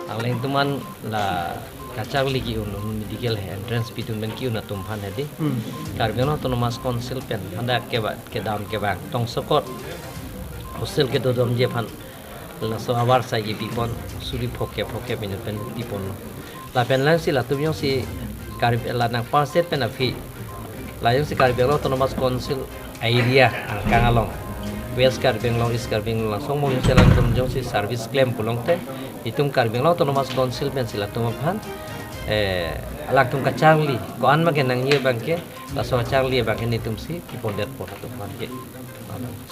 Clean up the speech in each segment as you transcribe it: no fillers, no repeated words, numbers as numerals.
ang lain tuman la kacang lagi medical entrance pitun ben kiu na tumhan hedi Karbi Anglong Autonomous Council pen anda ke dam ke bang tong sokot hostel ke dodom je phan la so awar sai ge pipon suri phoke min pen pipon la pen lang si la tumyo si Karbi la nang parset pen afi la yung si Karbi Anglong Autonomous Council area Kang Along West Karbi Anglong East Karbi Anglong song mo yung silang tumjong si service claim pulong te itum Karbi Anglong Autonomous Council pen sila tumaphan alak tum kacangli ko an magen nang ye bangke la so kacangli bangke ni tum si pipon der por tum bangke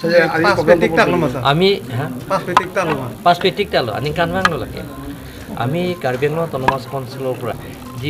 Saya pas petik tak lo mas. ami Pas petik tak lo mas. pas petik talo aning kan mang lo lake ami Karbi Anglong Autonomous Council opera di